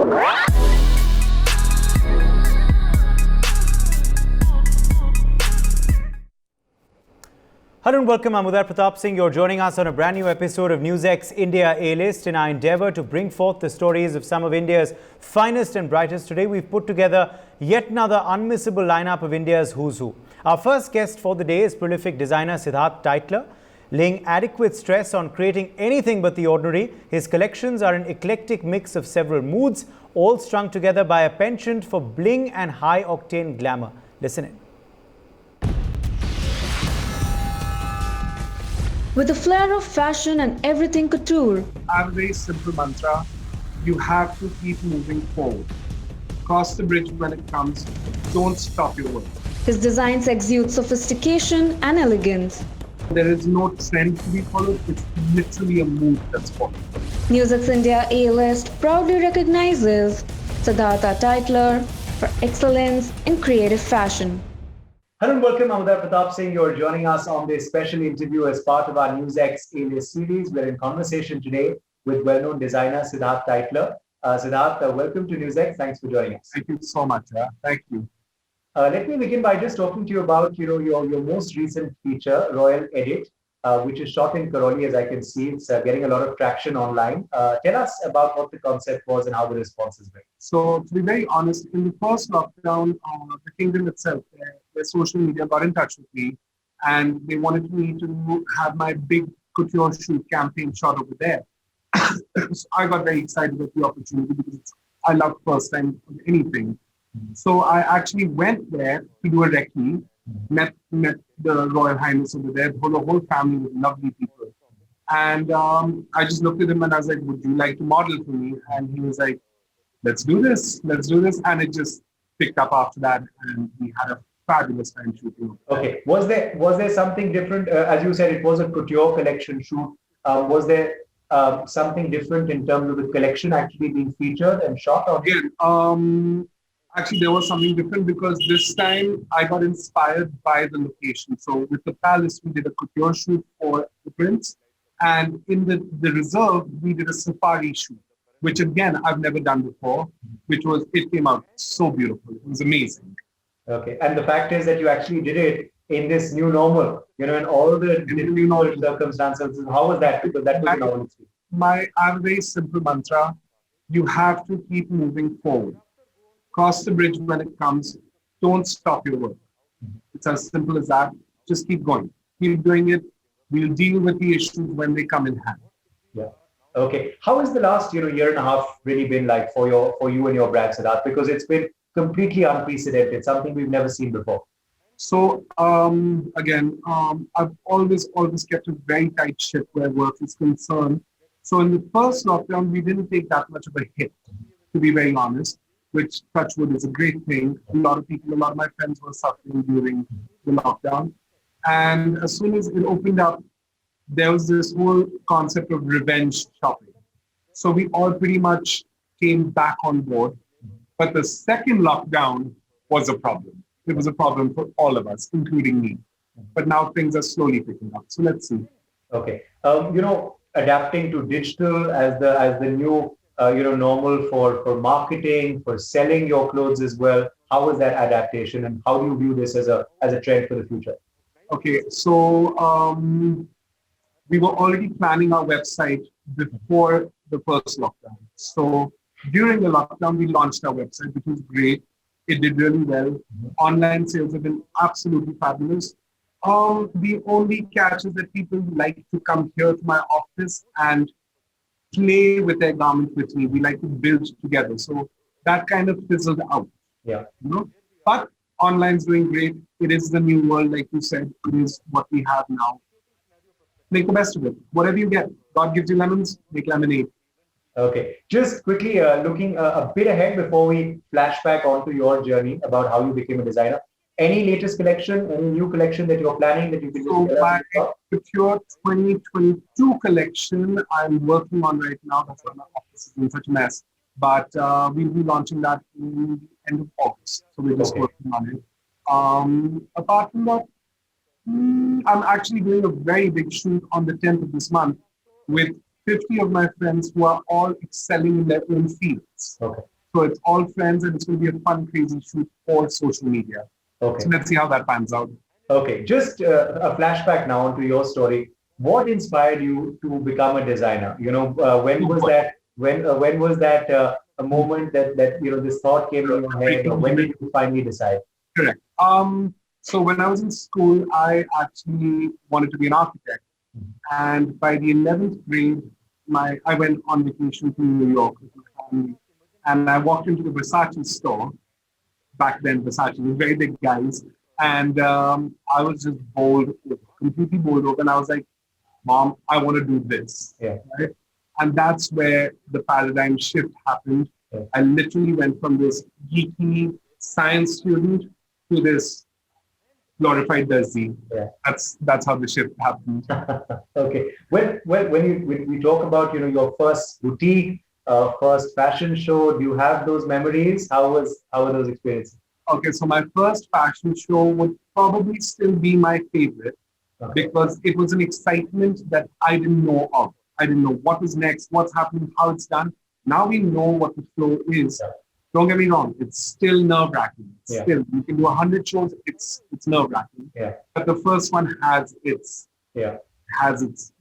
Hello and welcome. I'm Lohit Partya. You're joining us on a brand new episode of NewsX India A-List in our endeavour to bring forth the stories of some of India's finest and brightest. Today we've put together yet another unmissable lineup of India's who's who. Our first guest for the day is prolific designer Siddharth Shetty. Laying adequate stress on creating anything but the ordinary, his collections are an eclectic mix of several moods, all strung together by a penchant for bling and high-octane glamour. Listen in. With a flair of fashion and everything couture. I have a very simple mantra. You have to keep moving forward. Cross the bridge when it comes. Don't stop your work. His designs exude sophistication and elegance. There is no trend to be followed. It's literally a mood that's followed. NewsX India A-List proudly recognizes Siddharth Shetty for excellence in creative fashion. Hello and welcome. I'm Lohit Partya. You're joining us on this special interview as part of our NewsX A-List series. We're in conversation today with well-known designer Siddharth Shetty. Siddharth, welcome to NewsX. Thanks for joining us. Thank you so much. Thank you. Let me begin by just talking to you about your most recent feature, Royal Edit, which is shot in Karoli, as I can see. It's getting a lot of traction online. Tell us about what the concept was and how the response has been. So, to be very honest, in the first lockdown, the kingdom itself, their social media got in touch with me and they wanted me to have my big couture shoot campaign shot over there. So I got very excited about the opportunity because I love first time anything. So I actually went there to do a recce, met the Royal Highness over there, the whole family was lovely people. And I just looked at him and I was like, would you like to model for me? And he was like, let's do this. And it just picked up after that and we had a fabulous time shooting. Okay. Was there something different? As you said, it was a couture collection shoot. Was there something different in terms of the collection actually being featured and shot? Again, actually, there was something different because this time I got inspired by the location. So with the palace, we did a couture shoot for the prince. And in the reserve, we did a safari shoot, which again, I've never done before, it came out so beautiful. It was amazing. Okay. And the fact is that you actually did it in this new normal, in all the new normal circumstances. How was that? Because that was a novel experience. I have a very simple mantra. You have to keep moving forward. Cross the bridge when it comes. Don't stop your work. It's as simple as that. Just keep going. Keep doing it. We'll deal with the issues when they come in hand. Yeah. Okay. How has the last year and a half really been like for you and your brand, Siddharth? Because it's been completely unprecedented, something we've never seen before. So again, I've always kept a very tight ship where work is concerned. So in the first lockdown, we didn't take that much of a hit, to be very honest, which touch wood is a great thing. A lot of my friends were suffering during the lockdown. And as soon as it opened up, there was this whole concept of revenge shopping. So we all pretty much came back on board. But the second lockdown was a problem. It was a problem for all of us, including me. But now things are slowly picking up. So let's see. Okay. Adapting to digital as the new normal for marketing, for selling your clothes as well. How was that adaptation, and how do you view this as a trend for the future? Okay, so we were already planning our website before the first lockdown. So during the lockdown, we launched our website, which was great. It did really well. Online sales have been absolutely fabulous. The only catch is that people like to come here to my office and play with their garments with me. We like to build together. So that kind of fizzled out. Yeah. But online's doing great. It is the new world, like you said. It is what we have now. Make the best of it. Whatever you get. God gives you lemons, make lemonade. Okay. Just quickly looking a bit ahead before we flash back onto your journey about how you became a designer. Any latest collection, any new collection that you're planning that you can So my Couture 2022 collection, I'm working on right now. That's why my office is in such a mess. But we'll be launching that in the end of August. So we're just working on it. Apart from that, I'm actually doing a very big shoot on the 10th of this month with 50 of my friends who are all excelling in their own fields. Okay. So it's all friends and it's going to be a fun, crazy shoot for social media. Okay. So let's see how that pans out. Okay, just a flashback now onto your story. What inspired you to become a designer? When was that? When was that a moment that this thought came in your head, or when did you finally decide? Correct. So when I was in school, I actually wanted to be an architect, and by the 11th grade, I went on vacation to New York with my family, and I walked into the Versace store. Back then, Versace was very big, guys. And I was just completely bowled over. And I was like, Mom, I want to do this. Yeah. Right? And that's where the paradigm shift happened. Yeah. I literally went from this geeky science student to this glorified Darzi. Yeah. That's how the shift happened. Okay. When we talk about your first boutique, first fashion show, do you have those memories? How were those experiences? Okay, so my first fashion show would probably still be my favorite, because it was an excitement that I didn't know of. I didn't know what was next, what's happening, how it's done. Now we know what the flow is. Yeah. Don't get me wrong, it's still nerve-wracking. Yeah. Still, you can do 100 shows, it's nerve-wracking. Yeah. But the first one has its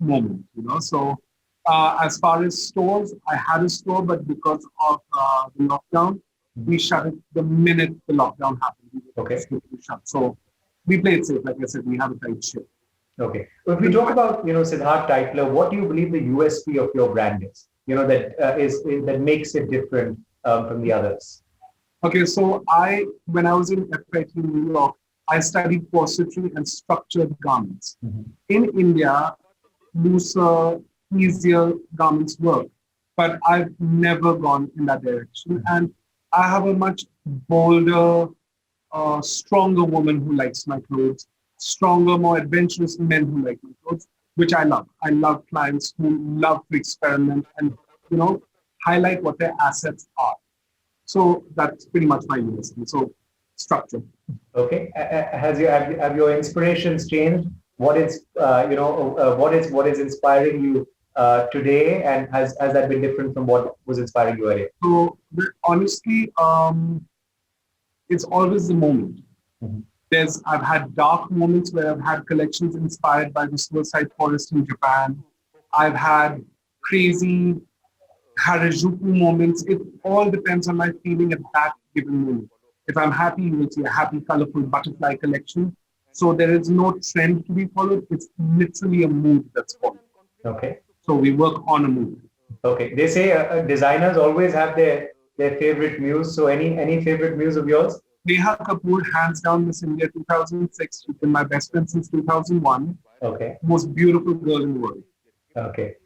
moment, So as far as stores, I had a store, but because of the lockdown, we shut it the minute the lockdown happened. Okay. Shut. So we play it safe. Like I said, we have a tight ship. Okay. If we talk about Siddharth Titler, what do you believe the USP of your brand is? That makes it different from the others. Okay, so when I was in FIT in New York, I studied corsetry and structured garments. Mm-hmm. In India, looser, easier garments work, but I've never gone in that direction. And I have a much bolder, stronger woman who likes my clothes, stronger, more adventurous men who like my clothes, which I love. I love clients who love to experiment and, highlight what their assets are. So that's pretty much my USP. So structure. Okay. Have your inspirations changed? What is inspiring you today, and has that been different from what was inspiring you earlier? So honestly, it's always the moment. Mm-hmm. I've had dark moments where I've had collections inspired by the suicide forest in Japan. I've had crazy Harajuku moments. It all depends on my feeling at that given moment. If I'm happy, you will see a happy, colorful butterfly collection. So there is no trend to be followed. It's literally a mood that's followed. Okay. So we work on a mood. Okay. They say designers always have their favorite muse. So any favorite muse of yours? Neha Kapoor, hands down, Miss India 2006. She's been my best friend since 2001. Okay. Most beautiful girl in the world. Okay.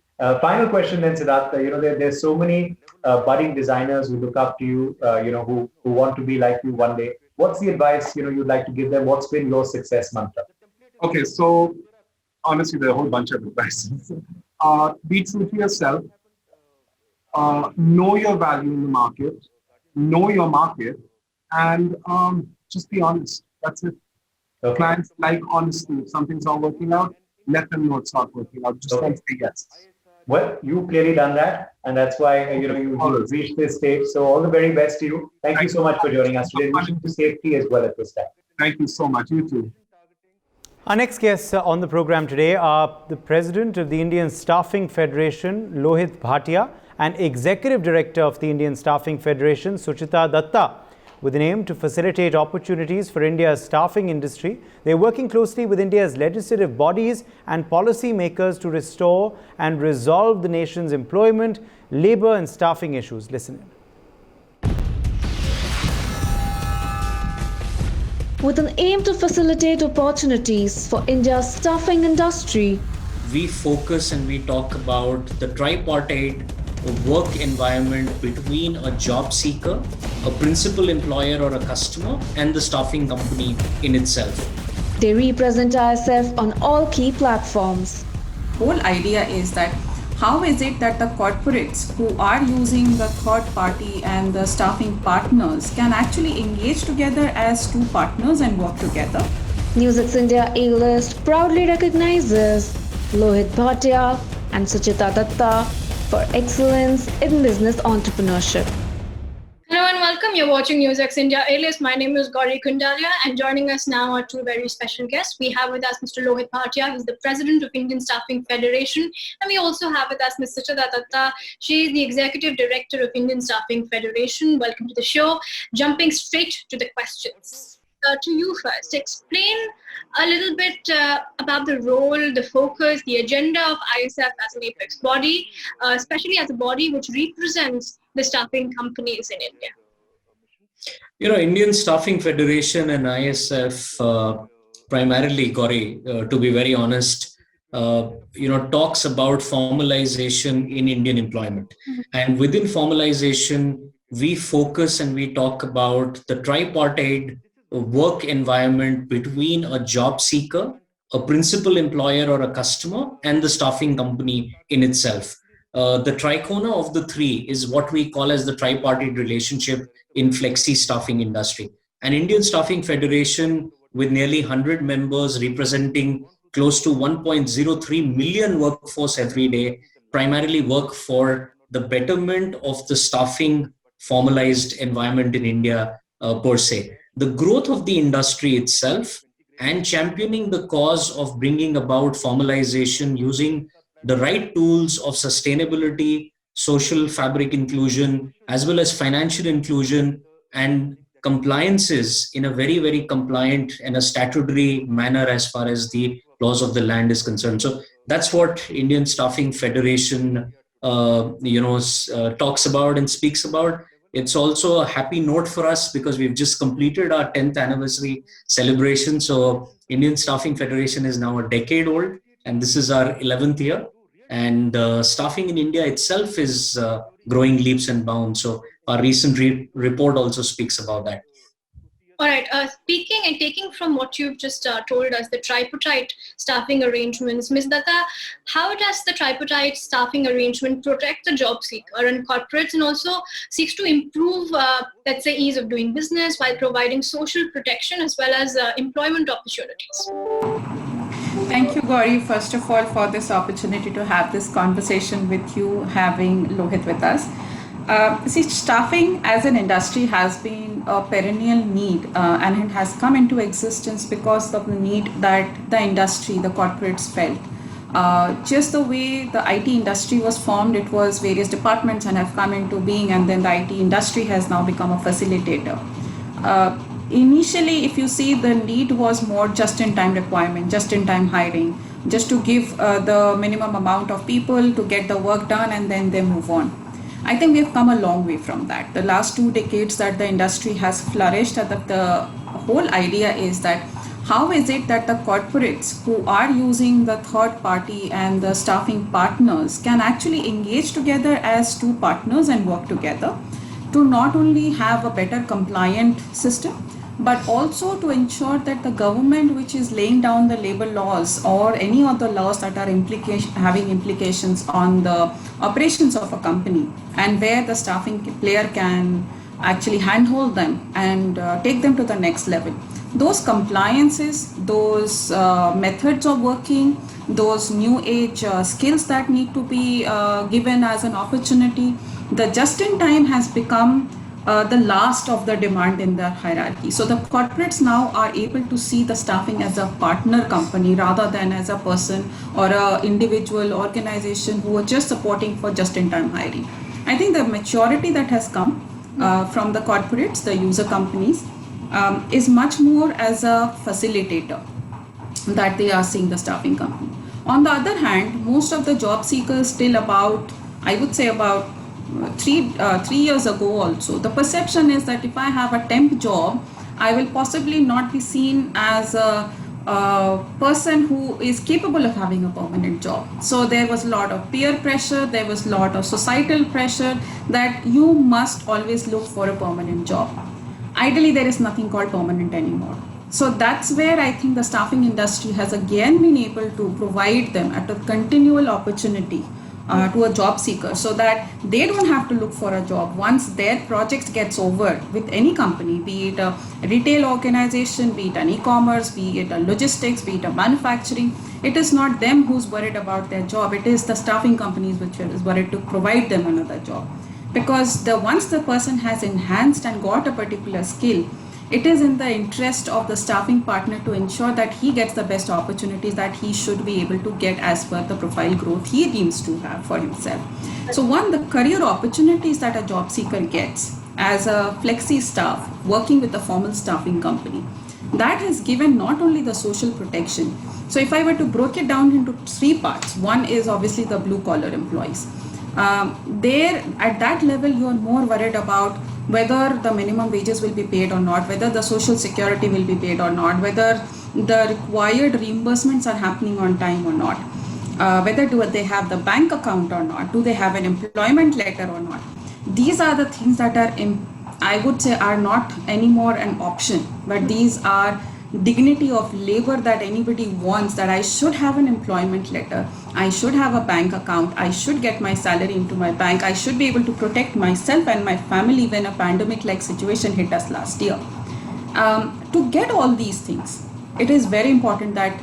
Final question then, Siddharth. There's so many budding designers who look up to you, who want to be like you one day. What's the advice, you'd like to give them? What's been your success mantra? Okay, so honestly, there are a whole bunch of advices. Be true to yourself. Know your value in the market. Know your market. And just be honest. That's it. Okay. Clients like honesty. If something's not working out, let them know it's not working out. Just don't say yes. Well, you've clearly done that, and that's why you've reached this stage. So all the very best to you. Thank you so much for joining us today. Wishing you safety as well at this time. Thank you so much. You too. Our next guests on the program today are the President of the Indian Staffing Federation, Lohit Partya, and Executive Director of the Indian Staffing Federation, Suchita Datta. With an aim to facilitate opportunities for India's staffing industry, they are working closely with India's legislative bodies and policy makers to restore and resolve the nation's employment, labour and staffing issues. Listen in. With an aim to facilitate opportunities for India's staffing industry, we focus and we talk about the tripartite work environment between a job seeker, a principal employer or a customer, and the staffing company in itself. They represent ISF on all key platforms. Whole idea is that how is it that the corporates who are using the third party and the staffing partners can actually engage together as two partners and work together? NewsX India A-List proudly recognizes Lohit Partya and Suchita Datta for excellence in business entrepreneurship. Hello Welcome. You're watching NewsX India A-List. My name is Gauri Kundalia, and joining us now are two very special guests. We have with us Mr. Lohit Partya, who's the president of Indian Staffing Federation, and we also have with us Ms. Siddharth. She is the executive director of Indian Staffing Federation. Welcome to the show. Jumping straight to the questions. To you first, explain a little bit about the role, the focus, the agenda of ISF as an apex body, especially as a body which represents the staffing companies in India. Indian Staffing Federation and ISF primarily, Gauri, to be very honest, talks about formalization in Indian employment. And within formalization, we focus and we talk about the tripartite work environment between a job seeker, a principal employer or a customer, and the staffing company in itself. The tricona of the three is what we call as the tripartite relationship in flexi staffing industry. An Indian Staffing Federation with nearly 100 members representing close to 1.03 million workforce every day, primarily work for the betterment of the staffing formalized environment in India per se. The growth of the industry itself and championing the cause of bringing about formalization using the right tools of sustainability, social fabric inclusion, as well as financial inclusion and compliances in a very, very compliant and a statutory manner as far as the laws of the land is concerned. So that's what Indian Staffing Federation talks about and speaks about. It's also a happy note for us because we've just completed our 10th anniversary celebration. So Indian Staffing Federation is now a decade old, and this is our 11th year. And staffing in India itself is growing leaps and bounds. So our recent report also speaks about that. All right. Speaking and taking from what you've just told us, the tripartite staffing arrangements, Ms. Datta, how does the tripartite staffing arrangement protect the job seeker and corporates, and also seeks to improve, let's say, ease of doing business while providing social protection as well as employment opportunities? Thank you, Gauri, first of all, for this opportunity to have this conversation with you, having Lohit with us. Staffing as an industry has been a perennial need and it has come into existence because of the need that the industry, the corporates felt. Just the way the IT industry was formed, it was various departments and have come into being, and then the IT industry has now become a facilitator. Initially, if you see, the need was more just-in-time requirement, just-in-time hiring, just to give the minimum amount of people to get the work done and then they move on. I think we've come a long way from that. The last 2 decades that the industry has flourished, the whole idea is that how is it that the corporates who are using the third party and the staffing partners can actually engage together as two partners and work together to not only have a better compliant system, but also to ensure that the government which is laying down the labor laws or any other laws that are having implications on the operations of a company, and where the staffing player can actually handhold them and take them to the next level. Those compliances, those methods of working, those new age skills that need to be given as an opportunity, the just-in-time has become the last of the demand in the hierarchy. So the corporates now are able to see the staffing as a partner company rather than as a person or an individual organization who are just supporting for just-in-time hiring. I think the maturity that has come from the corporates, the user companies, is much more as a facilitator that they are seeing the staffing company. On the other hand, most of the job seekers still I would say about 3 years ago also, the perception is that if I have a temp job, I will possibly not be seen as a person who is capable of having a permanent job. So there was a lot of peer pressure, there was a lot of societal pressure that you must always look for a permanent job. Ideally, there is nothing called permanent anymore. So that's where I think the staffing industry has again been able to provide them at a continual opportunity to a job seeker, so that they don't have to look for a job once their project gets over with any company, be it a retail organization, be it an e-commerce, be it a logistics, be it a manufacturing. It is not them who's worried about their job, it is the staffing companies which is worried to provide them another job. because once the person has enhanced and got a particular skill, it is in the interest of the staffing partner to ensure that he gets the best opportunities that he should be able to get as per the profile growth he deems to have for himself. So the career opportunities that a job seeker gets as a flexi staff working with a formal staffing company, that has given not only the social protection. So if I were to break it down into three parts, one is obviously the blue collar employees. There at that level, you are more worried about whether the minimum wages will be paid or not, whether the social security will be paid or not, whether the required reimbursements are happening on time or not, whether do they have the bank account or not, do they have an employment letter or not. These are the things that are, I would say, are not anymore an option, but these are dignity of labor that anybody wants, that I should have an employment letter, I should have a bank account, I should get my salary into my bank, I should be able to protect myself and my family when a pandemic like situation hit us last year. To get all these things, it is very important that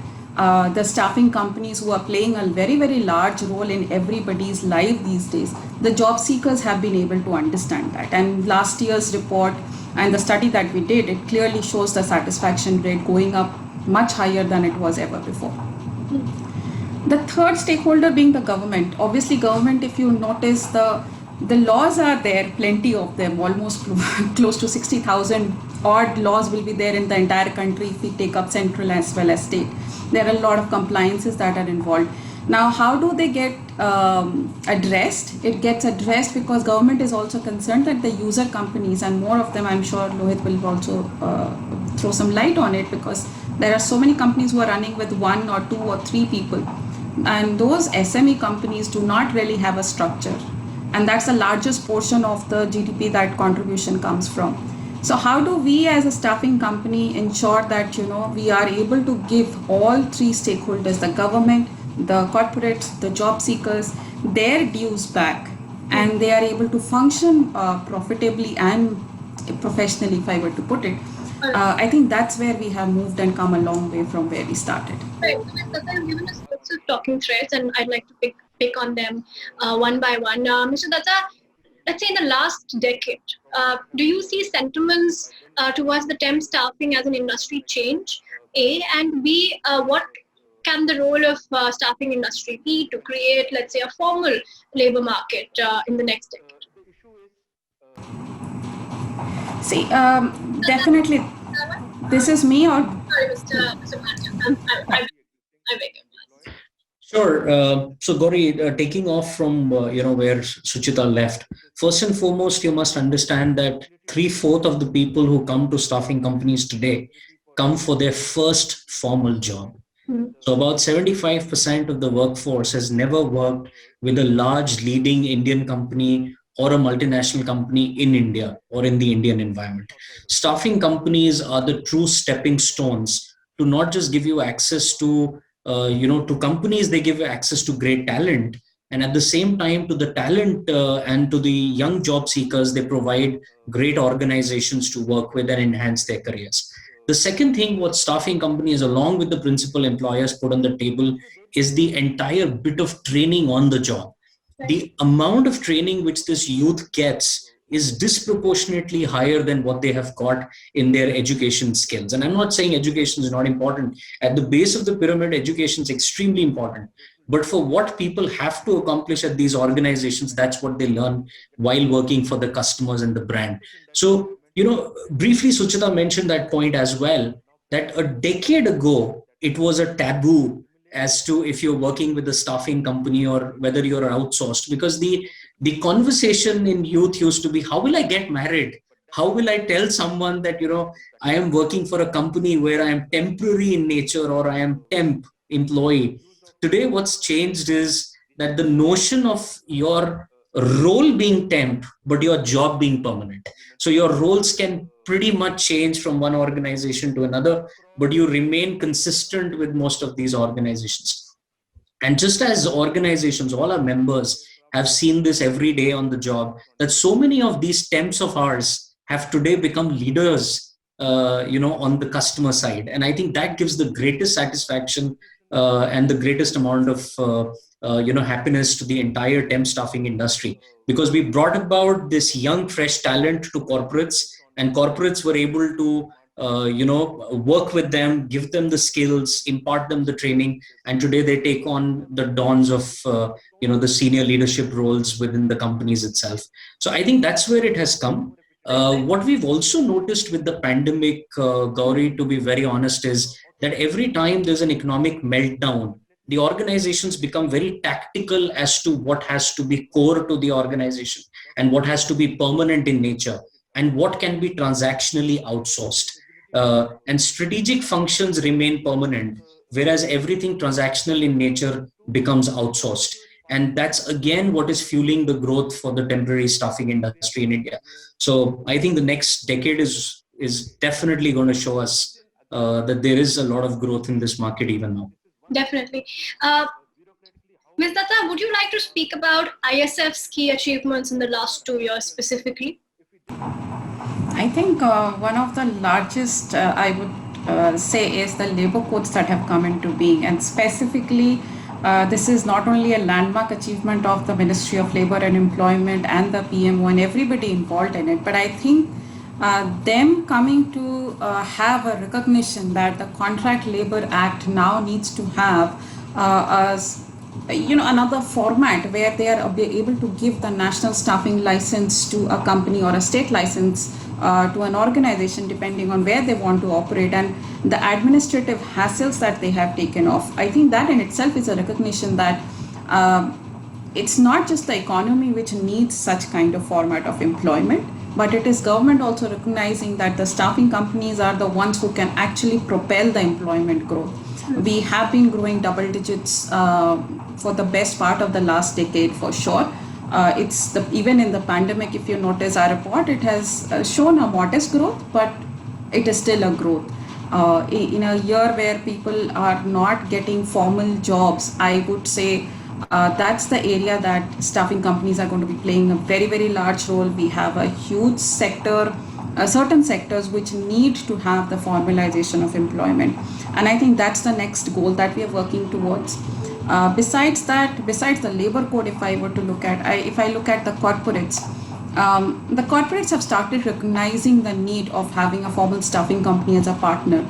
the staffing companies who are playing a very, very large role in everybody's life these days, the job seekers have been able to understand that. And last year's report and the study that we did, it clearly shows the satisfaction rate going up much higher than it was ever before. The third stakeholder being the government. Obviously, government, if you notice, the laws are there, plenty of them, almost close to 60,000 odd laws will be there in the entire country if we take up central as well as state. There are a lot of compliances that are involved. Now, how do they get addressed? It gets addressed because government is also concerned that the user companies, and more of them, I'm sure Lohit will also throw some light on it, because there are so many companies who are running with 1 or 2 or 3 people. And those SME companies do not really have a structure. And that's the largest portion of the GDP that contribution comes from. So how do we as a staffing company ensure that, we are able to give all 3 stakeholders, the government, the corporates, the job seekers, their dues back, and they are able to function profitably and professionally, if I were to put it. I think that's where we have moved and come a long way from where we started. Right. You've given us lots of talking threads, and I'd like to pick on them one by one. Mr. Datta, let's say in the last decade, do you see sentiments towards the temp staffing as an industry change? A, and B, what can the role of staffing industry be to create, let's say, a formal labor market in the next decade? See, definitely, this is me or? Sorry, Mr. Partya. I beg your pardon. Sure. So Gauri, taking off from where Suchita left, first and foremost, you must understand that 3/4 of the people who come to staffing companies today come for their first formal job. So about 75% of the workforce has never worked with a large leading Indian company or a multinational company in India or in the Indian environment. Staffing companies are the true stepping stones to not just give you access to to companies, they give you access to great talent. And at the same time, to the talent and to the young job seekers, they provide great organizations to work with and enhance their careers. The second thing what staffing companies, along with the principal employers, put on the table is the entire bit of training on the job. The amount of training which this youth gets is disproportionately higher than what they have got in their education skills. And I'm not saying education is not important. At the base of the pyramid, education is extremely important. But for what people have to accomplish at these organizations, that's what they learn while working for the customers and the brand. So, briefly, Suchita mentioned that point as well, that a decade ago, it was a taboo as to if you're working with a staffing company or whether you're outsourced, because the conversation in youth used to be, how will I get married? How will I tell someone that, I am working for a company where I am temporary in nature or I am temp employee? Today, what's changed is that the notion of your role being temp, but your job being permanent. So your roles can pretty much change from one organization to another, but you remain consistent with most of these organizations. And just as organizations, all our members have seen this every day on the job, that so many of these temps of ours have today become leaders, on the customer side. And I think that gives the greatest satisfaction and the greatest amount of happiness to the entire temp staffing industry, because we brought about this young, fresh talent to corporates, and corporates were able to work with them, give them the skills, impart them the training, and today they take on the dawns of the senior leadership roles within the companies itself. So I think that's where it has come. What we've also noticed with the pandemic, Gauri, to be very honest, is that every time there's an economic meltdown, the organizations become very tactical as to what has to be core to the organization and what has to be permanent in nature and what can be transactionally outsourced. And strategic functions remain permanent, whereas everything transactional in nature becomes outsourced. And that's again what is fueling the growth for the temporary staffing industry in India. So I think the next decade is definitely going to show us that there is a lot of growth in this market even now. Definitely. Ms. Datta, would you like to speak about ISFs Key Achievements in the last 2 years specifically? I think one of the largest, I would say, is the labor codes that have come into being. And specifically, this is not only a landmark achievement of the Ministry of Labor and Employment and the PMO and everybody involved in it, but I think them coming to have a recognition that the Contract Labor Act now needs to have another format where they are able to give the national staffing license to a company or a state license to an organization depending on where they want to operate, and the administrative hassles that they have taken off. I think that in itself is a recognition that it's not just the economy which needs such kind of format of employment, but it is government also recognizing that the staffing companies are the ones who can actually propel the employment growth. We have been growing double digits for the best part of the last decade for sure. Even in the pandemic, if you notice our report, it has shown a modest growth, but it is still a growth. In a year where people are not getting formal jobs, I would say that's the area that staffing companies are going to be playing a very, very large role. We have a huge sector, certain sectors which need to have the formalization of employment. And I think that's the next goal that we are working towards. Besides the labor code, if I were to look at, if I look at the corporates have started recognizing the need of having a formal staffing company as a partner.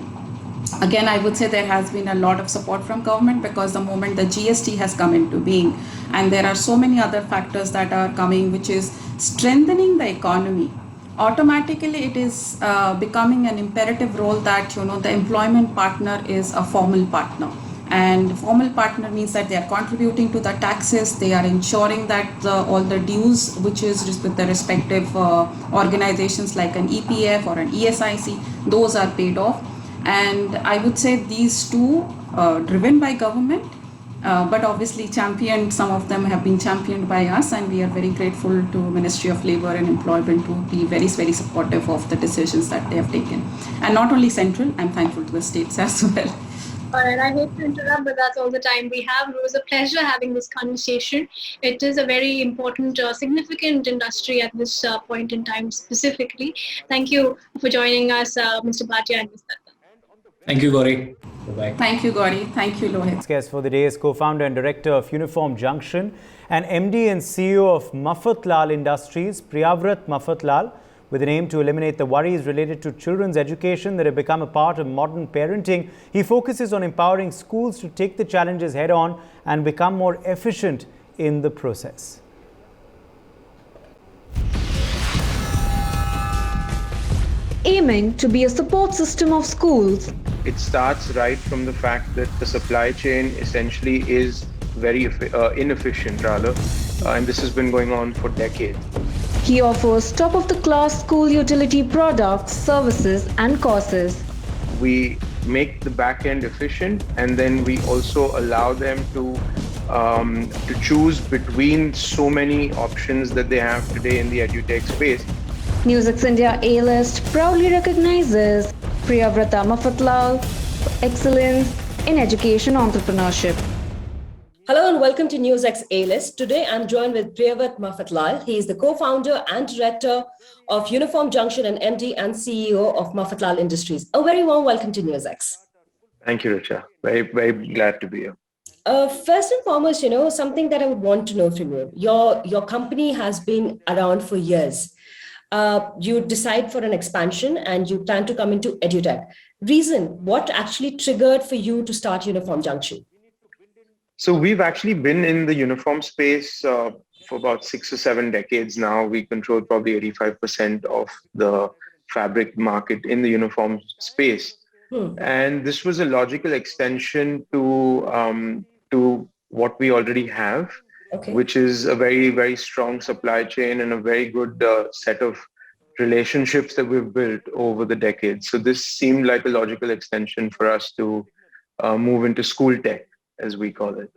Again, I would say there has been a lot of support from government, because the moment the GST has come into being, and there are so many other factors that are coming, which is strengthening the economy, automatically it is becoming an imperative role that the employment partner is a formal partner. And formal partner means that they are contributing to the taxes, they are ensuring that all the dues which is with the respective organizations like an EPF or an ESIC, those are paid off. And I would say these two driven by government, but obviously championed, some of them have been championed by us, and we are very grateful to Ministry of Labor and Employment to be very, very supportive of the decisions that they have taken. And not only central, I'm thankful to the states as well. All right, I hate to interrupt, but that's all the time we have. It was a pleasure having this conversation. It is a very important, significant industry at this point in time specifically. Thank you for joining us, Mr. Partya and Ms. Datta. Thank you, Gauri. Bye-bye. Thank you, Gauri. Thank you, Lohit. Guest for the day is co-founder and director of Uniform Junction and MD and CEO of Muffett Industries, Priyavrat Muffett, with an aim to eliminate the worries related to children's education that have become a part of modern parenting. He focuses on empowering schools to take the challenges head on and become more efficient in the process. Aiming to be a support system of schools. It starts right from the fact that the supply chain essentially is very inefficient rather, and this has been going on for decades. He offers top-of-the-class school utility products, services and courses. We make the back end efficient, and then we also allow them to choose between so many options that they have today in the edutech space. NewsX India A-List proudly recognizes Priyavrat Muffett for excellence in education entrepreneurship. Hello and welcome to NewsX A-List. Today I'm joined with Priyavrat Muffett. He is the co-founder and director of Uniform Junction and MD and CEO of Muffett Industries. A very warm welcome to NewsX. Thank you, Richa. Very, very glad to be here. First and foremost, something that I would want to know from you. Your company has been around for years. You decide for an expansion and you plan to come into edutech. Reason, what actually triggered for you to start Uniform Junction? So we've actually been in the uniform space for about 6 or 7 decades now. We control probably 85% of the fabric market in the uniform space. And this was a logical extension to what we already have, which is a very, very strong supply chain and a very good set of relationships that we've built over the decades. So this seemed like a logical extension for us to move into school tech, as we call it.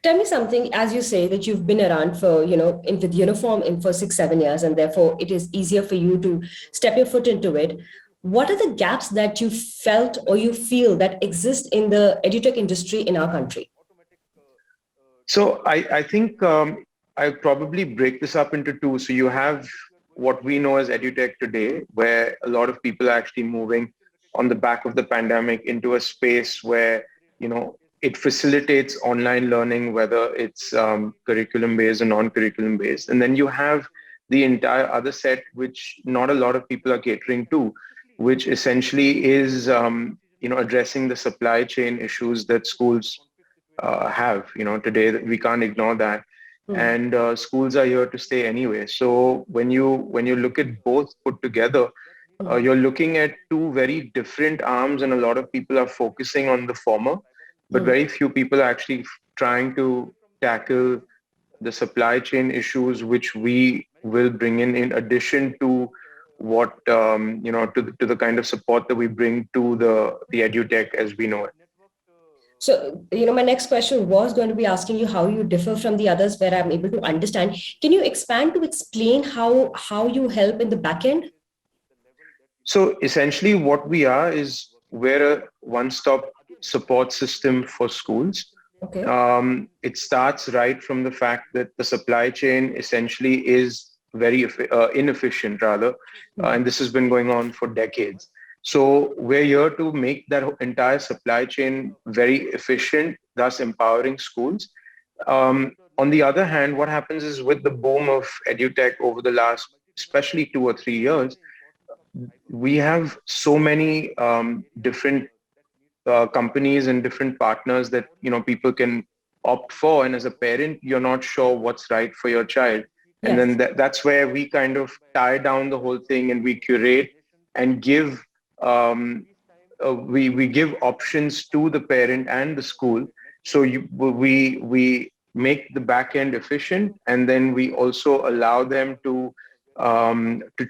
Tell me something, as you say that you've been around for, with uniform for 6-7 years, and therefore it is easier for you to step your foot into it. What are the gaps that you felt or you feel that exist in the edutech industry in our country? So I think I probably break this up into two. So you have what we know as edutech today, where a lot of people are actually moving on the back of the pandemic into a space where, it facilitates online learning, whether it's curriculum-based or non-curriculum-based. And then you have the entire other set, which not a lot of people are catering to, which essentially is, addressing the supply chain issues that schools have. Today we can't ignore that. And schools are here to stay anyway. So when you look at both put together, you're looking at two very different arms, and a lot of people are focusing on the former. But very few people are actually trying to tackle the supply chain issues, which we will bring in addition to what, to the kind of support that we bring to the edutech as we know it. So, my next question was going to be asking you how you differ from the others where I'm able to understand. Can you expand to explain how you help in the back end? So essentially what we are is we're a one-stop support system for schools. Okay. It starts right from the fact that the supply chain essentially is very inefficient rather, and this has been going on for decades. So we're here to make that entire supply chain very efficient, thus empowering schools. On the other hand, what happens is with the boom of edutech over the last, especially 2 or 3 years, we have so many different companies and different partners that people can opt for, and as a parent you're not sure what's right for your child. And then that's where we kind of tie down the whole thing, and we curate and give we give options to the parent and the school. So we make the back end efficient, and then we also allow them to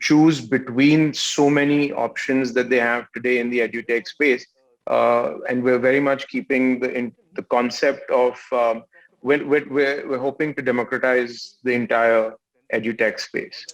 choose between so many options that they have today in the edutech space. And we're very much keeping the concept of we're hoping to democratize the entire edutech space.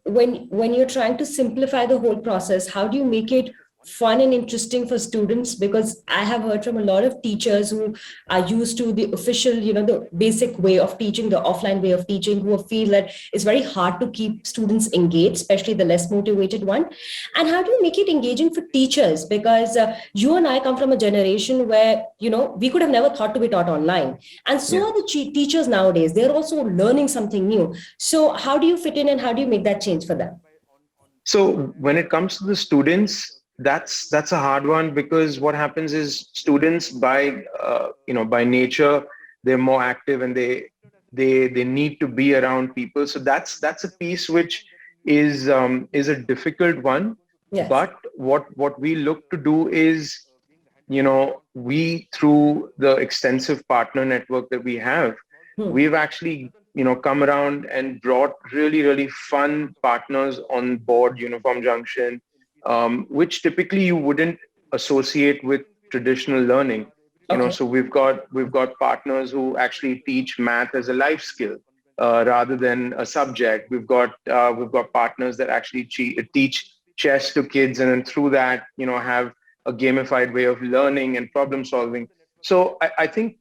When you're trying to simplify the whole process, how do you make it fun and interesting for students? Because I have heard from a lot of teachers who are used to the official, the basic way of teaching, the offline way of teaching, who feel that it's very hard to keep students engaged, especially the less motivated one. And how do you make it engaging for teachers? Because you and I come from a generation where, we could have never thought to be taught online. And so are the teachers nowadays. They're also learning something new. So how do you fit in and how do you make that change for them? So when it comes to the students, that's a hard one, because what happens is students by nature, they're more active and they need to be around people. So that's a piece which is a difficult one. Yes. But what we look to do is, we through the extensive partner network that we have, we've actually come around and brought really, really fun partners on board Uniform Junction, which typically you wouldn't associate with traditional learning. So we've got partners who actually teach math as a life skill rather than a subject. We've got partners that actually teach chess to kids, and then through that have a gamified way of learning and problem solving. So I think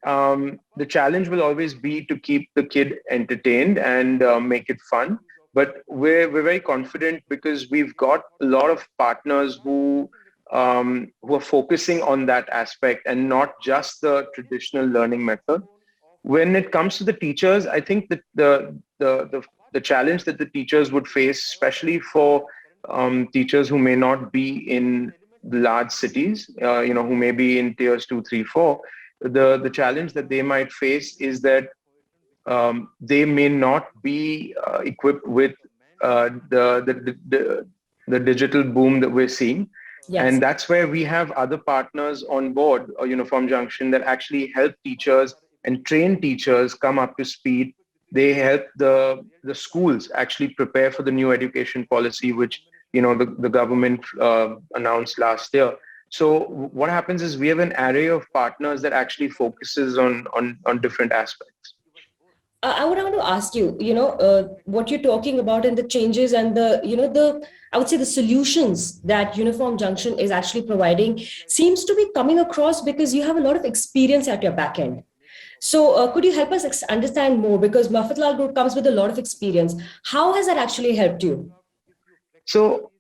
the challenge will always be to keep the kid entertained and make it fun. But we're very confident because we've got a lot of partners who who are focusing on that aspect and not just the traditional learning method. When it comes to the teachers, I think that the challenge that the teachers would face, especially for teachers who may not be in large cities, who may be in tiers 2, 3, 4, the challenge that they might face is that they may not be equipped with the digital boom that we're seeing. Yes. And that's where we have other partners on board, Uniform Junction, that actually help teachers and train teachers come up to speed. They help the schools actually prepare for the new education policy, which the government announced last year. So what happens is we have an array of partners that actually focuses on different aspects. I would want to ask you, what you're talking about and the changes and I would say the solutions that Uniform Junction is actually providing seems to be coming across because you have a lot of experience at your back end. So could you help us understand more? Because Muffett Group comes with a lot of experience. How has that actually helped you? So,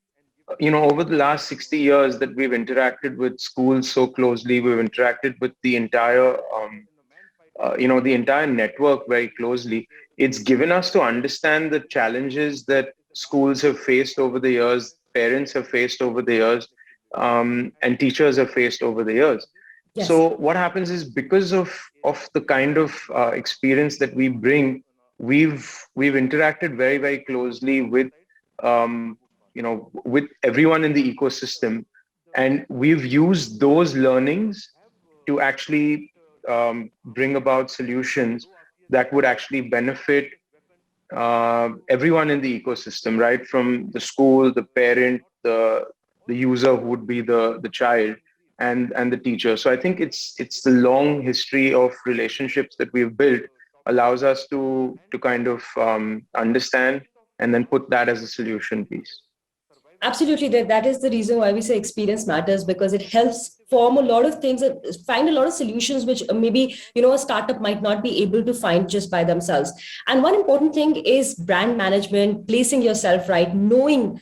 over the last 60 years that we've interacted with schools so closely, we've interacted with the entire the entire network very closely. It's given us to understand the challenges that schools have faced over the years, parents have faced over the years, and teachers have faced over the years. Yes. So what happens is, because of the kind of experience that we bring, we've interacted very, very closely with with everyone in the ecosystem, and we've used those learnings to actually bring about solutions that would actually benefit everyone in the ecosystem, right? From the school, the parent, the user who would be the child, and the teacher. So I think it's the long history of relationships that we've built allows us to kind of understand and then put that as a solution piece. Absolutely, that is the reason why we say experience matters, because it helps form a lot of things, find a lot of solutions which maybe a startup might not be able to find just by themselves. And one important thing is brand management, placing yourself right, knowing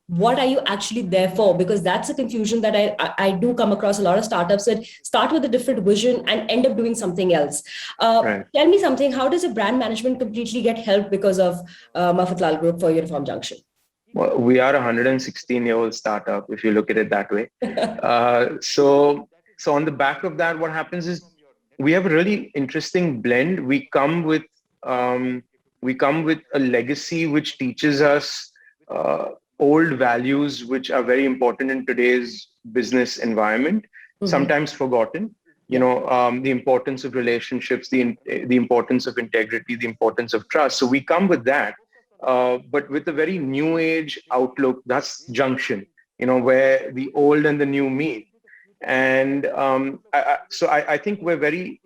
what are you actually there for, because that's a confusion that I do come across a lot of startups that start with a different vision and end up doing something else. Right. Tell me something, how does a brand management completely get help because of Muffett Group for Uniform Junction? Well, we are a 116-year-old startup, if you look at it that way. So on the back of that, what happens is we have a really interesting blend. We come with a legacy which teaches us old values which are very important in today's business environment, sometimes forgotten. The importance of relationships, the importance of integrity, the importance of trust. So we come with that. But with a very new age outlook. That's Junction, where the old and the new meet. And so I think we're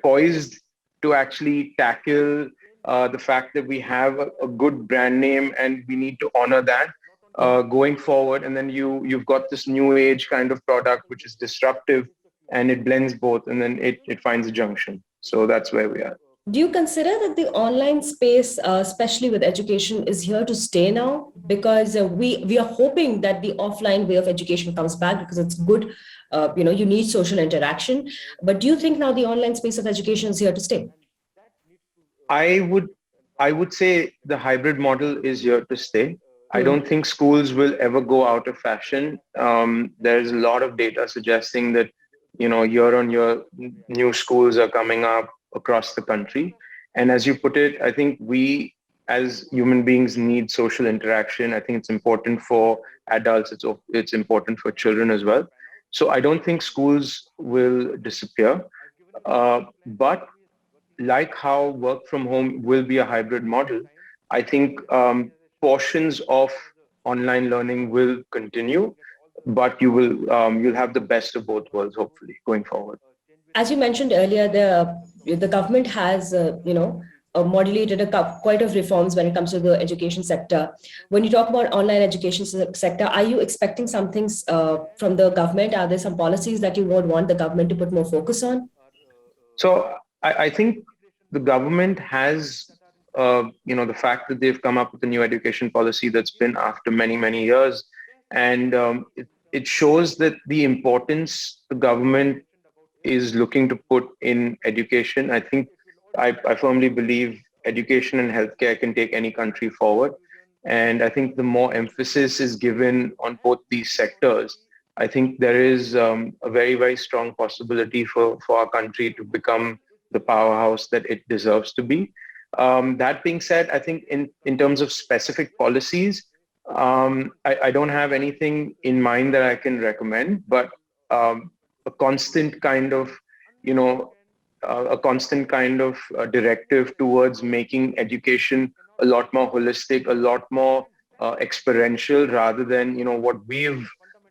poised to actually tackle the fact that we have a good brand name, and we need to honor that going forward. And then you've got this new age kind of product which is disruptive, and it blends both, and then it finds a junction. So that's where we are. Do you consider that the online space, especially with education, is here to stay now? Because we are hoping that the offline way of education comes back because it's good. You need social interaction. But do you think now the online space of education is here to stay? I would say the hybrid model is here to stay. I don't think schools will ever go out of fashion. There's a lot of data suggesting that, year on year, new schools are coming up across the country. And as you put it, I think we as human beings need social interaction. I think it's important for adults. It's important for children as well. So I don't think schools will disappear. But like how work from home will be a hybrid model, I think portions of online learning will continue, but you'll have the best of both worlds, hopefully, going forward. As you mentioned earlier, the government has, modulated quite of reforms when it comes to the education sector. When you talk about online education sector, are you expecting some things from the government? Are there some policies that you would want the government to put more focus on? So I think the government has, the fact that they've come up with a new education policy that's been after many, many years And it shows that the importance the government is looking to put in education. I think I firmly believe education and healthcare can take any country forward. And I think the more emphasis is given on both these sectors, I think there is a very, very strong possibility for our country to become the powerhouse that it deserves to be. That being said, I think in terms of specific policies, I don't have anything in mind that I can recommend, but a constant kind of, directive towards making education a lot more holistic, a lot more experiential, rather than,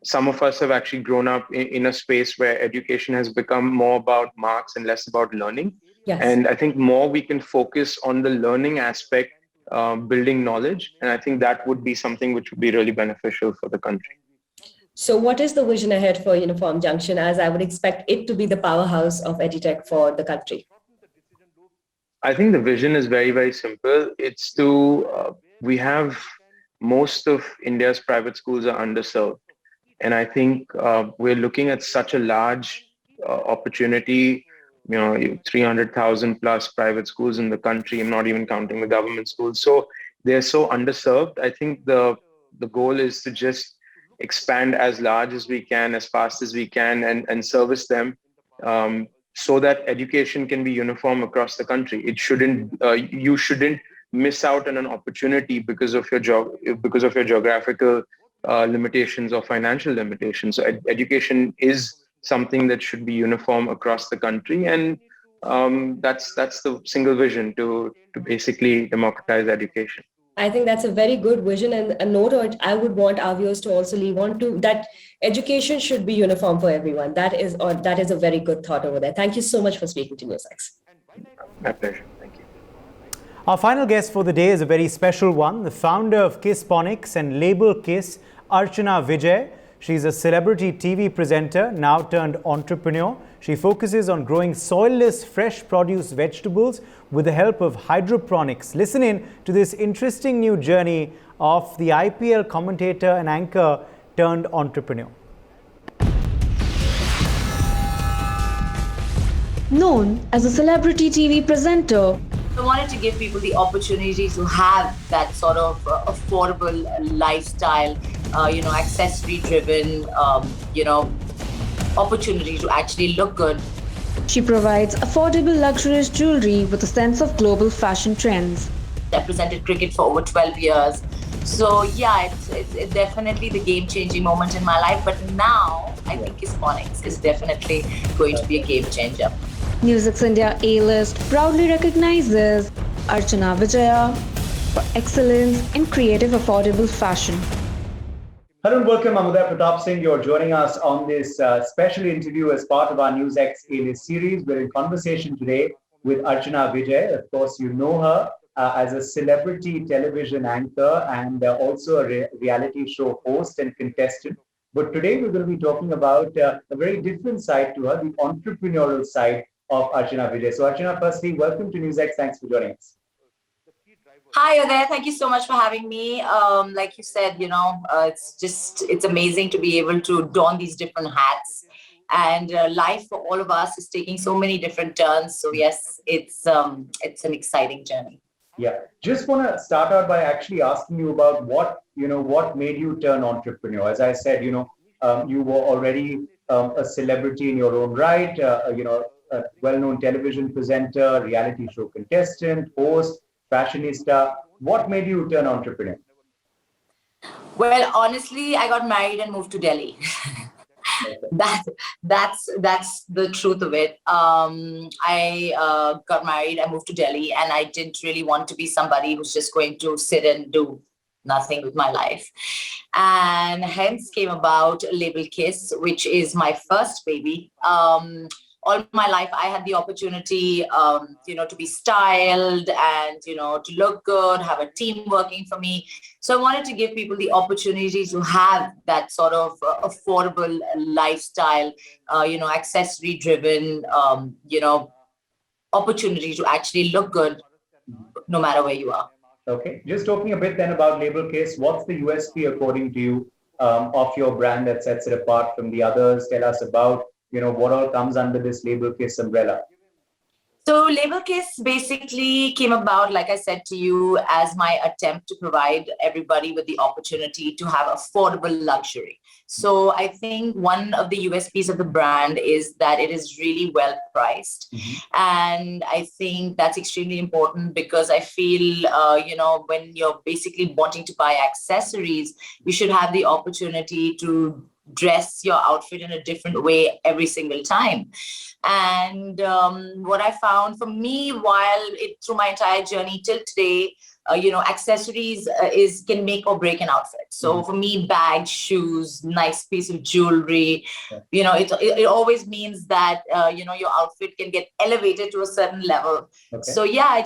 some of us have actually grown up in a space where education has become more about marks and less about learning. Yes. And I think more we can focus on the learning aspect, building knowledge. And I think that would be something which would be really beneficial for the country. So what is the vision ahead for Uniform Junction, as I would expect it to be the powerhouse of edutech for the country? I think the vision is very, very simple. It's we have most of India's private schools are underserved. And I think we're looking at such a large opportunity, 300,000 plus private schools in the country. I'm not even counting the government schools. So they're so underserved. I think the goal is to just expand as large as we can, as fast as we can, and service them so that education can be uniform across the country. It shouldn't, you shouldn't miss out on an opportunity because of your geographical limitations or financial limitations. So education is something that should be uniform across the country, and that's the single vision to basically democratize education. I think that's a very good vision, and a note I would want our viewers to also leave on to, that education should be uniform for everyone. That is a very good thought over there. Thank you so much for speaking to NewsX. My pleasure. Thank you. Our final guest for the day is a very special one, the founder of Kissponics and Label Kiss, Archana Vijay. She's a celebrity TV presenter, now turned entrepreneur. She focuses on growing soilless, fresh produce vegetables with the help of hydroponics. Listen in to this interesting new journey of the IPL commentator and anchor turned entrepreneur. Known as a celebrity TV presenter, I wanted to give people the opportunity to have that sort of affordable lifestyle, accessory-driven, opportunity to actually look good. she provides affordable luxurious jewelry with a sense of global fashion trends. I presented cricket for over 12 years. So yeah, it's definitely the game-changing moment in my life. But now I think Kissponics is definitely going to be a game changer. NewsX India A-list proudly recognizes Archana Vijay for excellence in creative affordable fashion. Hello and welcome. I'm Lohit Partya. You're joining us on this special interview as part of our NewsX A-list series. We're in conversation today with Archana Vijay. Of course, you know her as a celebrity television anchor and also a reality show host and contestant. But today we're going to be talking about a very different side to her, the entrepreneurial side of Archana Vijay. So Archana, firstly, welcome to NewsX. Thanks for joining us. Hi there. Thank you so much for having me. Like you said, it's amazing to be able to don these different hats. And life for all of us is taking so many different turns. So yes, it's an exciting journey. Yeah, just want to start out by actually asking you about what made you turn entrepreneur. As I said, you were already a celebrity in your own right. A well-known television presenter, reality show contestant, host, fashionista. What made you turn entrepreneur? Well, honestly, I got married and moved to Delhi. That's the truth of it. I got married, I moved to Delhi, and I didn't really want to be somebody who's just going to sit and do nothing with my life. And hence came about Label Kiss, which is my first baby. All my life, I had the opportunity, to be styled and, to look good, have a team working for me. So I wanted to give people the opportunity to have that sort of affordable lifestyle, accessory-driven, opportunity to actually look good no matter where you are. Okay, just talking a bit then about Label Kiss, what's the USP according to you of your brand that sets it apart from the others? Tell us about, what all comes under this Label Kiss umbrella. So Label Kiss basically came about, like I said to you, as my attempt to provide everybody with the opportunity to have affordable luxury. So I think one of the USPs of the brand is that it is really well priced. And I think that's extremely important because I feel, when you're basically wanting to buy accessories, you should have the opportunity to dress your outfit in a different way every single time. And what I found for me through my entire journey till today, accessories can make or break an outfit. So for me, bags, shoes, nice piece of jewelry, it always means that, your outfit can get elevated to a certain level. Okay. So yeah,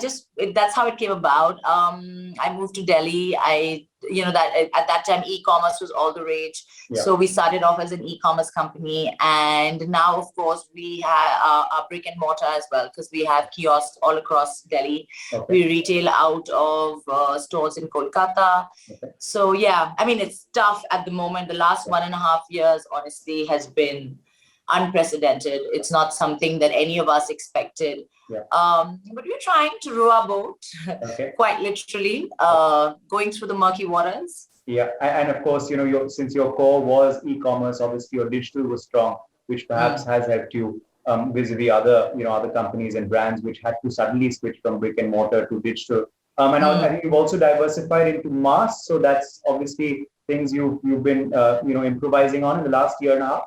that's how it came about. I moved to Delhi. At that time, e-commerce was all the rage. Yeah. So we started off as an e-commerce company. And now, of course, we have our brick and mortar as well, because we have kiosks all across Delhi. Okay. We retail out of stores in Kolkata. Okay. So yeah, I mean, it's tough at the moment. The last 1.5 years, honestly, has been unprecedented. It's not something that any of us expected. Yeah. But we're trying to row our boat, quite literally, going through the murky waters. Yeah, and of course, since your core was e-commerce, obviously your digital was strong, which perhaps has helped you vis-a-vis other companies and brands which had to suddenly switch from brick and mortar to digital. And I think you've also diversified into mass, so that's obviously things you've been improvising on in the last year and a half.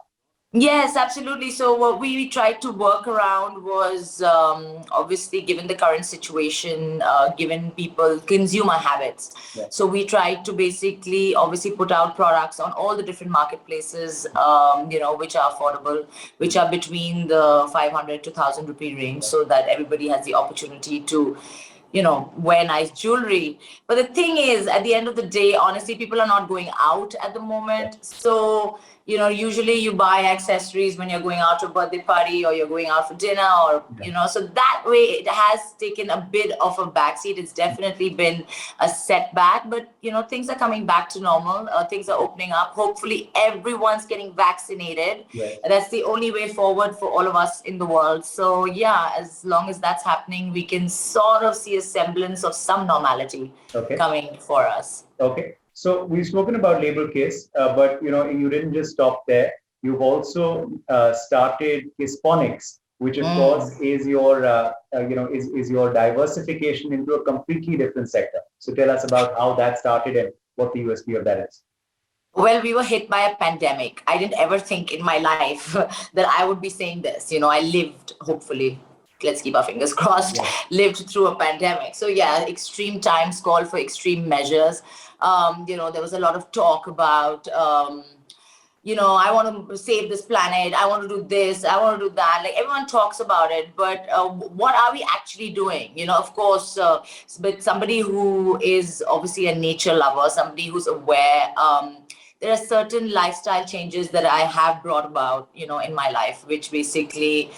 Yes, absolutely. So what we tried to work around was obviously, given the current situation, given people consumer habits. Yeah. So we tried to basically obviously put out products on all the different marketplaces, which are affordable, which are between the 500 to 1,000 rupee range, so that everybody has the opportunity to wear nice jewelry. But the thing is, at the end of the day, honestly, people are not going out at the moment. So, usually you buy accessories when you're going out to a birthday party or you're going out for dinner or, so that way it has taken a bit of a backseat. It's definitely been a setback, but, things are coming back to normal. Things are opening up. Hopefully everyone's getting vaccinated. Right. That's the only way forward for all of us in the world. So yeah, as long as that's happening, we can sort of see a semblance of some normality coming for us. Okay. So we've spoken about Label Kiss, but you didn't just stop there. You've also started Hydroponics, which of course is your is your diversification into a completely different sector. So tell us about how that started and what the USP of that is. Well, we were hit by a pandemic. I didn't ever think in my life that I would be saying this. I lived, hopefully, let's keep our fingers crossed, lived through a pandemic. So yeah, extreme times call for extreme measures. There was a lot of talk about, I want to save this planet. I want to do this. I want to do that. Like everyone talks about it, but what are we actually doing? Of course, but somebody who is obviously a nature lover, somebody who's aware, there are certain lifestyle changes that I have brought about, in my life, which basically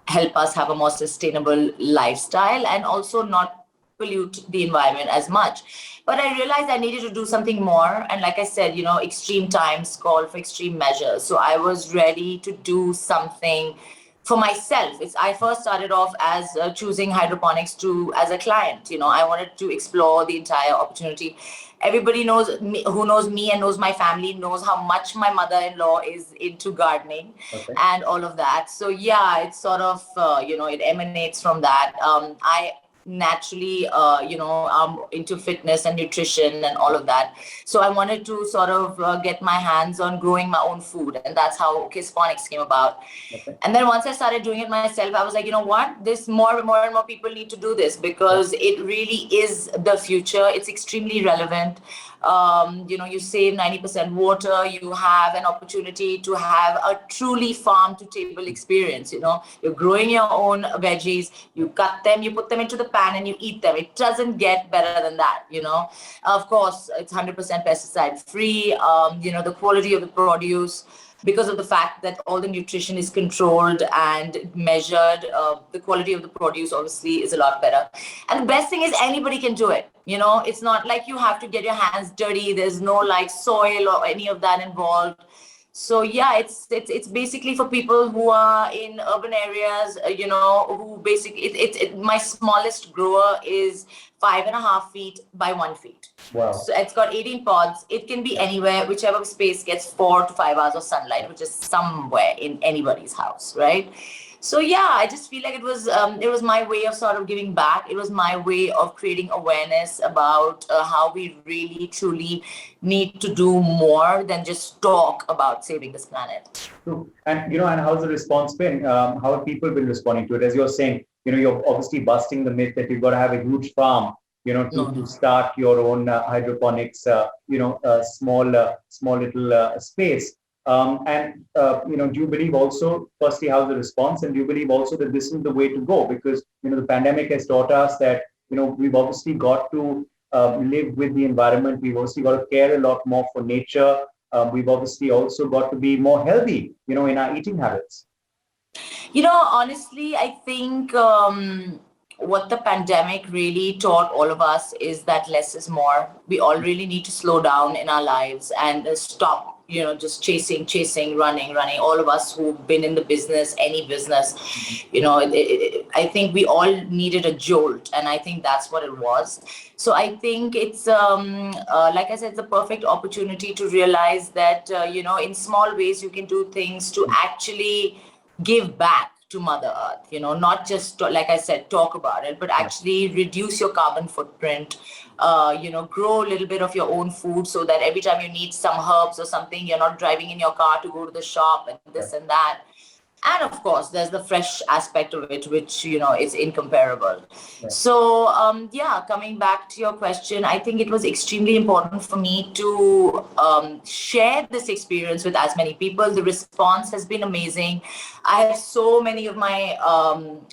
help us have a more sustainable lifestyle and also not pollute the environment as much. But I realized I needed to do something more. And like I said, extreme times call for extreme measures. So I was ready to do something for myself. I first started off as choosing hydroponics as a client. I wanted to explore the entire opportunity. Everybody knows me, who knows me and knows my family, knows how much my mother-in-law is into gardening and all of that. So yeah, it's sort of, it emanates from that. I naturally, I'm into fitness and nutrition and all of that. So I wanted to sort of get my hands on growing my own food. And that's how Hydroponics came about. And then once I started doing it myself, I was like, what? This more and more people need to do this because it really is the future. It's extremely relevant. You save 90% water. You have an opportunity to have a truly farm to table experience. You're growing your own veggies. You cut them, you put them into the pan and you eat them. It doesn't get better than that. Of course, it's 100% pesticide free. The quality of the produce, because of the fact that all the nutrition is controlled and measured. The quality of the produce obviously is a lot better. And the best thing is anybody can do it. You know, it's not like you have to get your hands dirty. There's no like soil or any of that involved. So yeah, it's basically for people who are in urban areas, you know, who basically, my smallest grower is 5.5 feet by 1 feet. Wow. So it's got 18 pods. It can be anywhere, whichever space gets 4 to 5 hours of sunlight, which is somewhere in anybody's house, right? So yeah, I just feel like it was my way of sort of giving back. It was my way of creating awareness about how we really, truly need to do more than just talk about saving this planet. True. And, you know, and how's the response been? How have people been responding to it? As you're saying, you know, you're obviously busting the myth that you've got to have a huge farm, you know, to start your own hydroponics, you know, small little space. And, you know, do you believe also, firstly, how's the response? And do you believe also that this is the way to go? Because, you know, the pandemic has taught us that, you know, we've obviously got to live with the environment. We've obviously got to care a lot more for nature. We've obviously also got to be more healthy, you know, in our eating habits. You know, honestly, I think what the pandemic really taught all of us is that less is more. We all really need to slow down in our lives and stop, you know, just chasing, running. All of us who've been in the business, any business, you know, I think we all needed a jolt, and I think that's what it was. So I think it's, like I said, it's a perfect opportunity to realize that, you know, in small ways you can do things to actually give back to Mother Earth, you know, not just, like I said, talk about it, but actually reduce your carbon footprint, you know, grow a little bit of your own food so that every time you need some herbs or something, you're not driving in your car to go to the shop and this and that. And of course, there's the fresh aspect of it, which, you know, is incomparable. Yeah. So, yeah, coming back to your question, I think it was extremely important for me to share this experience with as many people. The response has been amazing. I have so many of my,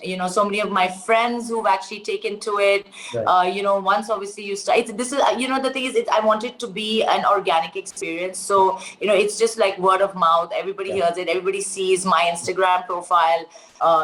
you know, so many of my friends who've actually taken to it. Right. You know, once obviously you start, this is, you know, the thing is, I want it to be an organic experience. So, you know, it's just like word of mouth. Everybody hears it. Everybody sees my Instagram profile,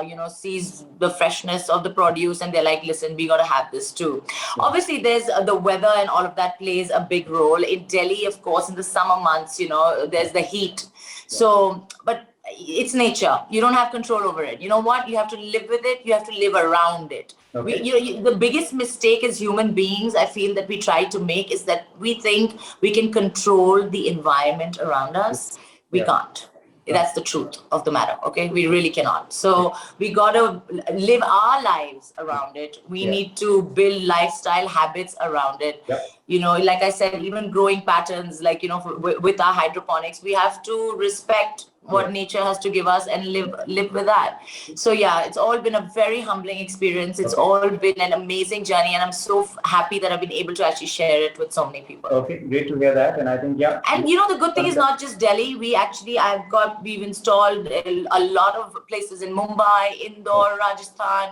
you know, sees the freshness of the produce, and they're like, listen, we got to have this too. Obviously, there's the weather and all of that plays a big role. In Delhi, of course, in the summer months, you know, there's the heat. So, but it's nature. You don't have control over it. You know what? You have to live with it. You have to live around it. Okay. You know, the biggest mistake as human beings, I feel, that we try to make is that we think we can control the environment around us. We can't. That's the truth of the matter. Okay, we really cannot. So we got to live our lives around it. We need to build lifestyle habits around it. You know, like I said, even growing patterns, like, you know, with our hydroponics, we have to respect what nature has to give us and live with that. So yeah, it's all been a very humbling experience. It's all been an amazing journey, and I'm so happy that I've been able to actually share it with so many people. Okay, great to hear that. And I think, and you know, the good thing is not just Delhi. We've installed a lot of places in Mumbai, Indore, Rajasthan.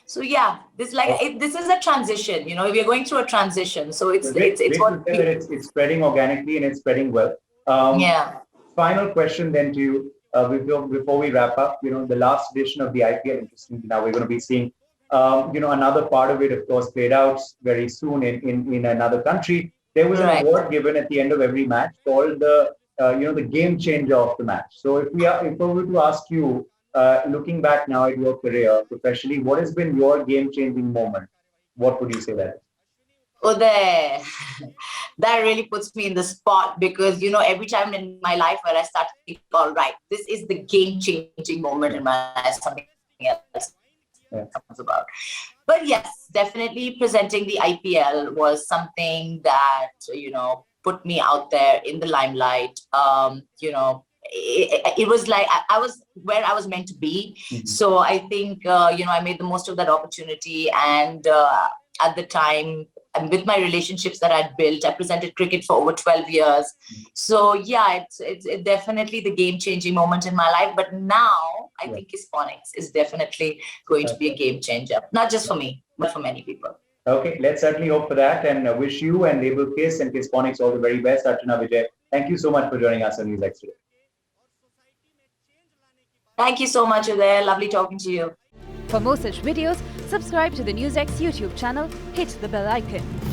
So yeah, this is a transition. You know, we're going through a transition. So it's spreading organically and it's spreading well. Final question then to you, before we wrap up. You know, the last edition of the IPL, interesting. Now we're going to be seeing, you know, another part of it, of course, played out very soon in another country. There was an award given at the end of every match called the, you know, the game changer of the match. So if we were to ask you, looking back now at your career professionally, what has been your game-changing moment? What would you say that is? Oh, that really puts me in the spot, because, you know, every time in my life where I start to think, all right, this is the game-changing moment in my life, something else comes about. But yes, definitely presenting the IPL was something that, you know, put me out there in the limelight. You know, it was like I was where I was meant to be. So I think, you know, I made the most of that opportunity. And at the time, and with my relationships that I'd built, I presented cricket for over 12 years. So yeah, it's definitely the game-changing moment in my life. But now I think Hispanics is definitely going to be a game changer, not just for me, but for many people. Okay, let's certainly hope for that, and wish you and Label Kiss and Hispanics all the very best. Archana Vijay, thank you so much for joining us on NewsX today. Thank you so much, Uday. Lovely talking to you. For more such videos, subscribe to the NewsX YouTube channel, hit the bell icon.